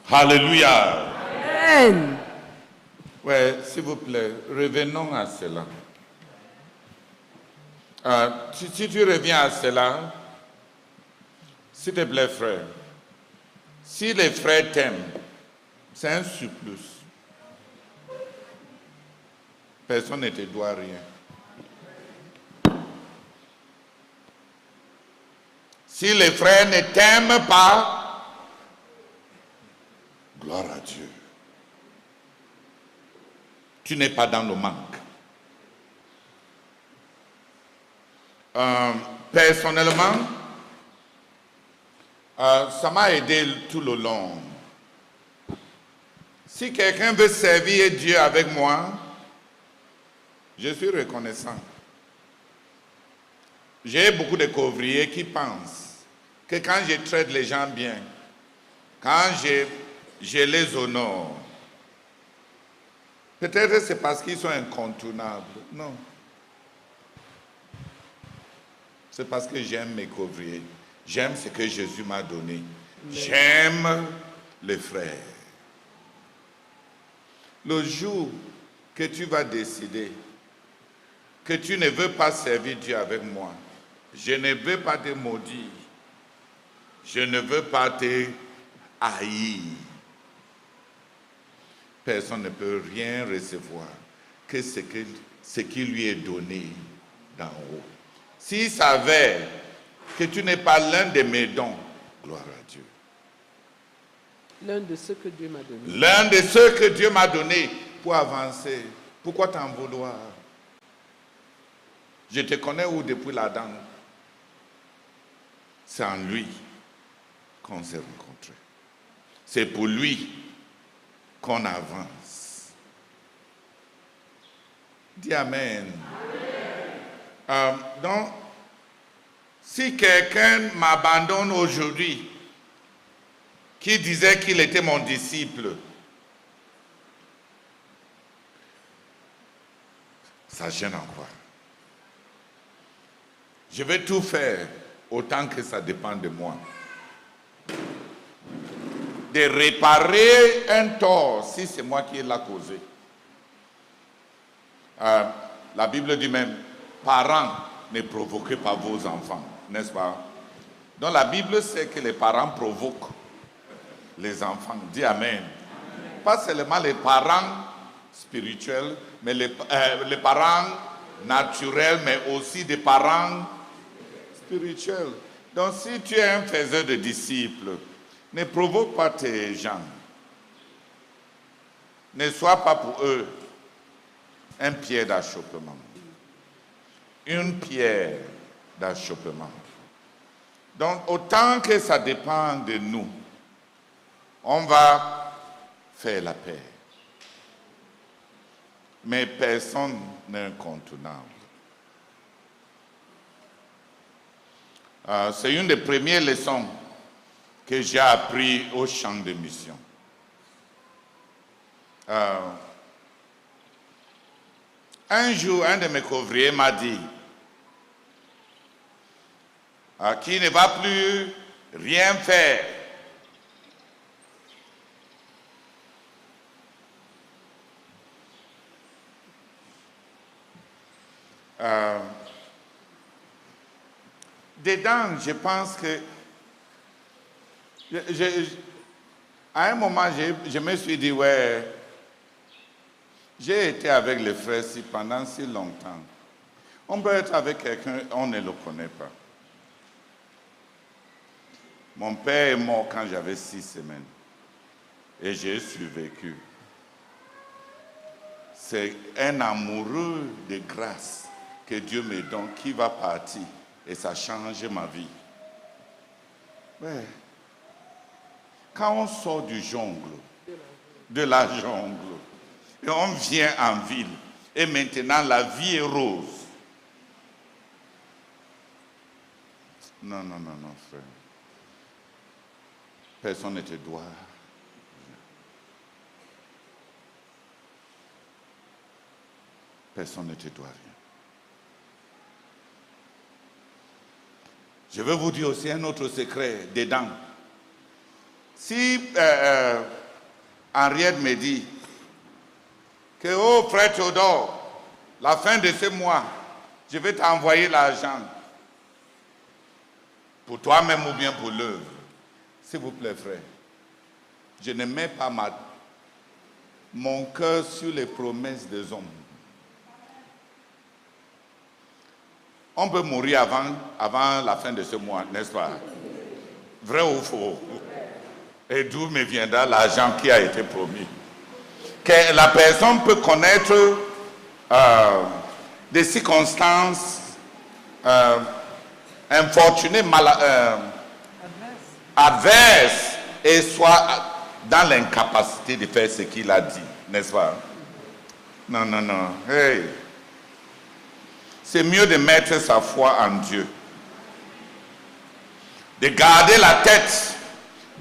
Alléluia. Amen. Ouais, s'il vous plaît, revenons à cela. Si tu reviens à cela, s'il te plaît, frère, si les frères t'aiment, c'est un surplus. Personne ne te doit rien. Si les frères ne t'aiment pas, gloire à Dieu. Tu n'es pas dans le manque. Personnellement, ça m'a aidé tout le long. Si quelqu'un veut servir Dieu avec moi, je suis reconnaissant. J'ai beaucoup de couvriers qui pensent que quand je traite les gens bien, quand je les honore, peut-être c'est parce qu'ils sont incontournables. Non. C'est parce que j'aime mes couvriers. J'aime ce que Jésus m'a donné. J'aime les frères. Le jour que tu vas décider que tu ne veux pas servir Dieu avec moi, je ne veux pas te maudire. Je ne veux pas te haïr. Personne ne peut rien recevoir que ce qui lui est donné d'en haut. S'il s'avère que tu n'es pas l'un de mes dons, gloire à Dieu. L'un de ceux que Dieu m'a donné. L'un de ceux que Dieu m'a donné pour avancer. Pourquoi t'en vouloir? Je te connais où depuis l'Adam? C'est en lui qu'on s'est rencontrés. C'est pour lui qu'on avance. Dis Amen. Donc, si quelqu'un m'abandonne aujourd'hui, qui disait qu'il était mon disciple, ça gêne encore. Je vais tout faire autant que ça dépend de moi. De réparer un tort si c'est moi qui l'ai causé. La Bible dit même, parents, ne provoquez pas vos enfants, n'est-ce pas? Donc la Bible sait que les parents provoquent les enfants. Dis Amen. Pas seulement les parents spirituels, mais les parents naturels, mais aussi des parents spirituels. Donc si tu es un faiseur de disciples, ne provoque pas tes gens. Ne sois pas pour eux un pied d'achoppement. Une pierre d'achoppement. Donc, autant que ça dépend de nous, on va faire la paix. Mais personne n'est incontournable. C'est une des premières leçons que j'ai appris au champ de mission. Un jour, un de mes couvriers m'a dit qu'il ne va plus rien faire. Dedans, je pense que à un moment, je me suis dit, ouais, j'ai été avec les frères pendant si longtemps. On peut être avec quelqu'un, on ne le connaît pas. Mon père est mort quand j'avais 6 semaines. Et j'ai survécu. C'est un amoureux de grâce que Dieu me donne qui va partir. Et ça change ma vie. Ouais. Quand on sort du jungle, de la jungle, et on vient en ville, et maintenant la vie est rose. Non, non, non, non, frère. Personne ne te doit. Personne ne te doit rien. Je vais vous dire aussi un autre secret dedans. Si Henriette me dit que, oh frère Théodore, la fin de ce mois, je vais t'envoyer l'argent. Pour toi-même ou bien pour l'œuvre. S'il vous plaît, frère. Je ne mets pas mon cœur sur les promesses des hommes. On peut mourir avant la fin de ce mois, n'est-ce pas? Vrai ou faux? Et d'où me viendra l'argent qui a été promis? Que la personne peut connaître des circonstances infortunées, adverses, et soit dans l'incapacité de faire ce qu'il a dit, n'est-ce pas? Non, non, non. Hey. C'est mieux de mettre sa foi en Dieu, de garder la tête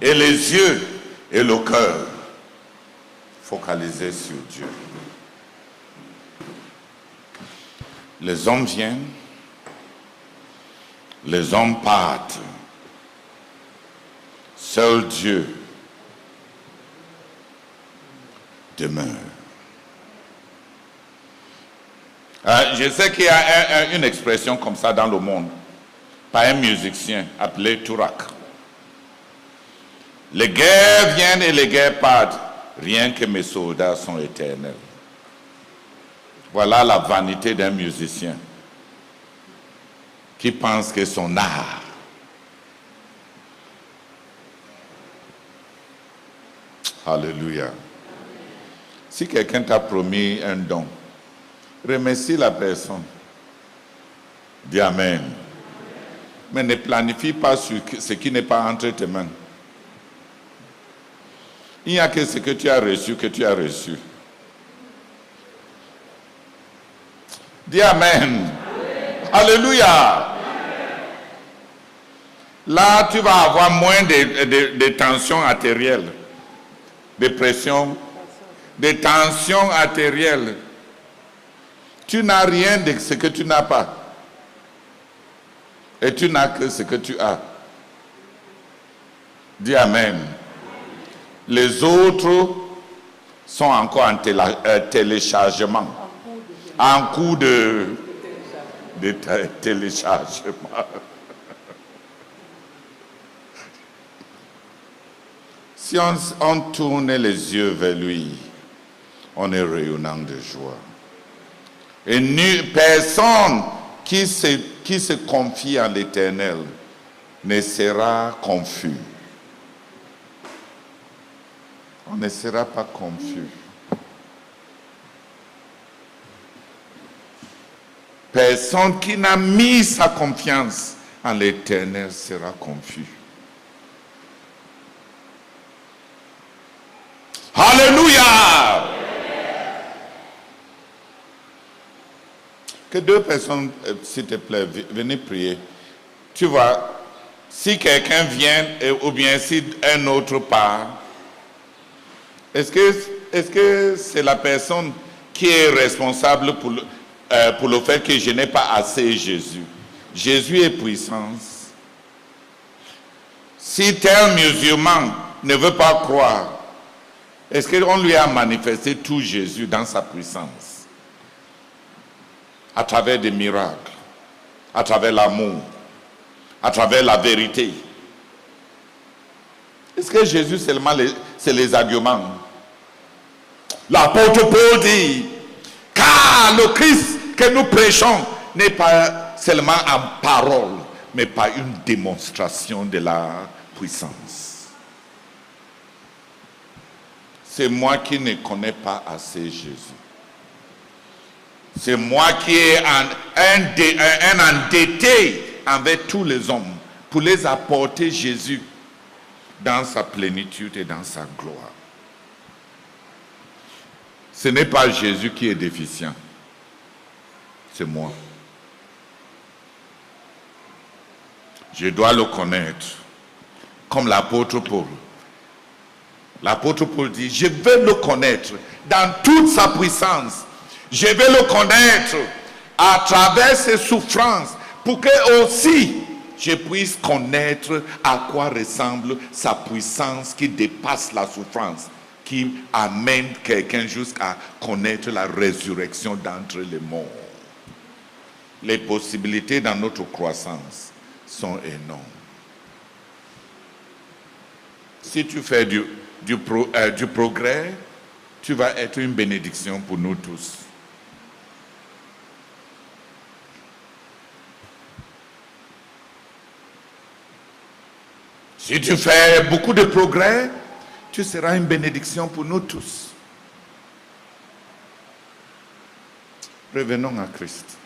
et les yeux et le cœur focalisés sur Dieu. Les hommes viennent, les hommes partent. Seul Dieu demeure. Je sais qu'il y a une expression comme ça dans le monde, par un musicien appelé Tourak. Les guerres viennent et les guerres partent, rien que mes soldats sont éternels. Voilà la vanité d'un musicien qui pense que son art Alléluia. Si quelqu'un t'a promis un don, remercie la personne. Dis Amen. Mais ne planifie pas sur ce qui n'est pas entre tes mains. Il n'y a que ce que tu as reçu que tu as reçu. Dis Amen. Alléluia. Là, tu vas avoir moins de tensions artérielles, de pression, de tensions artérielles. Tu n'as rien de ce que tu n'as pas. Et tu n'as que ce que tu as. Dis Amen. Les autres sont encore en téléchargement. En cours de téléchargement. Si on tourne les yeux vers lui, on est rayonnant de joie. Et personne qui se confie en l'Éternel ne sera confus. On ne sera pas confus. Personne qui n'a mis sa confiance en l'Éternel sera confus. Alléluia! Que deux personnes, s'il te plaît, venez prier. Tu vois, si quelqu'un vient ou bien si un autre part, est-ce que c'est la personne qui est responsable pour le fait que je n'ai pas assez Jésus? Jésus est puissance. Si tel musulman ne veut pas croire, est-ce qu'on lui a manifesté tout Jésus dans sa puissance? À travers des miracles, à travers l'amour, à travers la vérité. Est-ce que Jésus seulement c'est les arguments? L'apôtre Paul dit, car le Christ que nous prêchons n'est pas seulement en parole, mais par une démonstration de la puissance. C'est moi qui ne connais pas assez Jésus. C'est moi qui ai un endetté envers tous les hommes pour les apporter Jésus dans sa plénitude et dans sa gloire. Ce n'est pas Jésus qui est déficient. C'est moi. Je dois le connaître comme l'apôtre Paul. L'apôtre Paul dit, je veux le connaître dans toute sa puissance. Je veux le connaître à travers ses souffrances pour que aussi je puisse connaître à quoi ressemble sa puissance qui dépasse la souffrance. qui amène quelqu'un jusqu'à connaître la résurrection d'entre les morts. Les possibilités dans notre croissance sont énormes. Si tu fais du progrès, tu vas être une bénédiction pour nous tous. Si tu fais beaucoup de progrès, tu seras une bénédiction pour nous tous. Revenons à Christ.